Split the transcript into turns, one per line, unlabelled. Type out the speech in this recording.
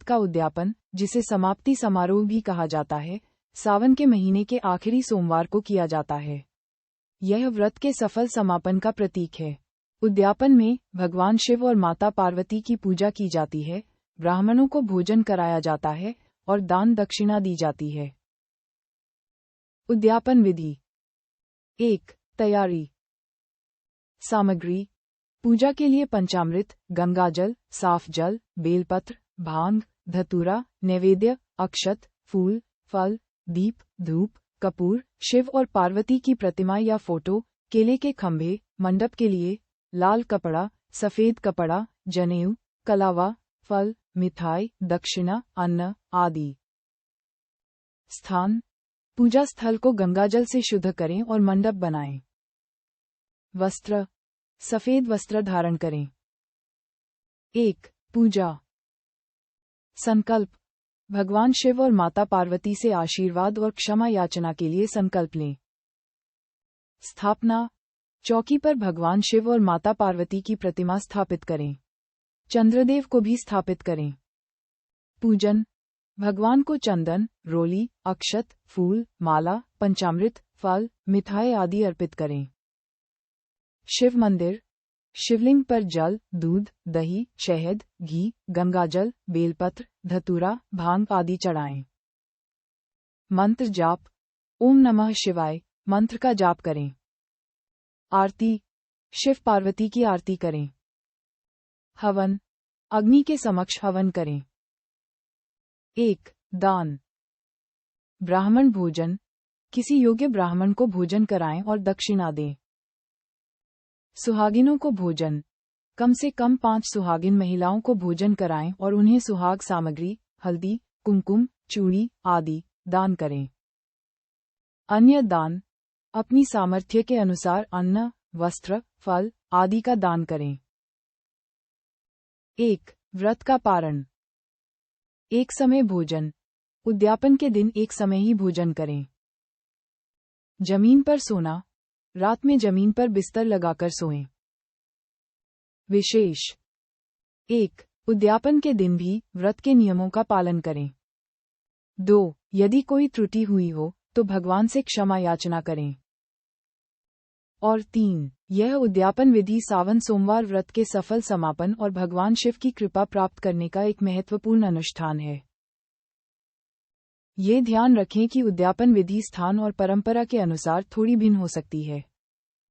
का उद्यापन, जिसे समाप्ति समारोह भी कहा जाता है, सावन के महीने के आखिरी सोमवार को किया जाता है। यह व्रत के सफल समापन का प्रतीक है। उद्यापन में भगवान शिव और माता पार्वती की पूजा की जाती है, ब्राह्मणों को भोजन कराया जाता है और दान दक्षिणा दी जाती है। उद्यापन विधि। 1. तैयारी। सामग्री। पूजा के लिए पंचामृत, गंगाजल, साफ जल, बेलपत्र, भांग, धतूरा, नैवेद्य, अक्षत, फूल, फल, दीप, धूप, कपूर, शिव और पार्वती की प्रतिमा या फोटो, केले के खंभे, मंडप के लिए लाल कपड़ा, सफेद कपड़ा, जनेऊ, कलावा, फल, मिठाई, दक्षिणा, अन्न आदि। स्थान। पूजा स्थल को गंगाजल से शुद्ध करें और मंडप बनाएं। वस्त्र। सफेद वस्त्र धारण करें। 1. पूजा। संकल्प। भगवान शिव और माता पार्वती से आशीर्वाद और क्षमा याचना के लिए संकल्प लें। स्थापना। चौकी पर भगवान शिव और माता पार्वती की प्रतिमा स्थापित करें। चंद्रदेव को भी स्थापित करें। पूजन। भगवान को चंदन, रोली, अक्षत, फूल, माला, पंचामृत, फल, मिठाई आदि अर्पित करें। शिव मंदिर। शिवलिंग पर जल, दूध, दही, शहद, घी, गंगाजल, बेलपत्र, धतूरा, भांग आदि चढ़ाएं। मंत्र जाप। ओम नमः शिवाय मंत्र का जाप करें। आरती। शिव पार्वती की आरती करें। हवन। अग्नि के समक्ष हवन करें। 1. दान। ब्राह्मण भोजन। किसी योग्य ब्राह्मण को भोजन कराएं और दक्षिणा दें। सुहागिनों को भोजन। कम से कम 5 सुहागिन महिलाओं को भोजन कराएं और उन्हें सुहाग सामग्री, हल्दी, कुमकुम, चूड़ी आदि दान करें। अन्य दान। अपनी सामर्थ्य के अनुसार अन्न, वस्त्र, फल आदि का दान करें। 1. व्रत का पारण। एक समय भोजन। उद्यापन के दिन एक समय ही भोजन करें। जमीन पर सोना। रात में जमीन पर बिस्तर लगाकर सोएं। विशेष। 1. उद्यापन के दिन भी व्रत के नियमों का पालन करें। 2. यदि कोई त्रुटि हुई हो तो भगवान से क्षमा याचना करें। और 3. यह उद्यापन विधि सावन सोमवार व्रत के सफल समापन और भगवान शिव की कृपा प्राप्त करने का एक महत्वपूर्ण अनुष्ठान है। ये ध्यान रखें कि उद्यापन विधि स्थान और परंपरा के अनुसार थोड़ी भिन्न हो सकती है।